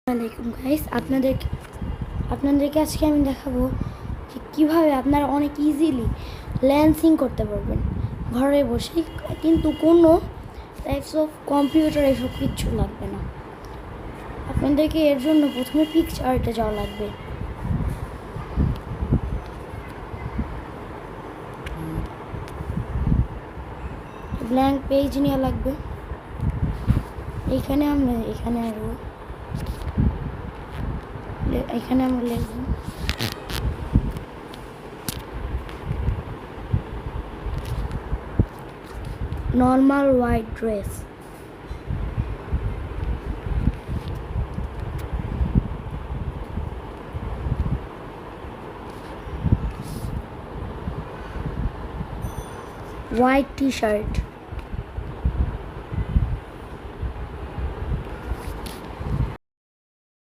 আসসালামাইকুম গাইস, আপনাদেরকে আজকে আমি দেখাবো যে কীভাবে আপনারা অনেক ইজিলি ল্যান্সিং করতে পারবেন ঘরে বসেই, কিন্তু কোনো টাইপস অফ কম্পিউটার এসব কিচ্ছু লাগবে না। আপনাদেরকে এর জন্য প্রথমে পিকচার্টে যাওয়া লাগবে। ব্ল্যাঙ্ক পেজ নেওয়া লাগবে। এখানে আমরা লিখব normal white dress. White T-shirt.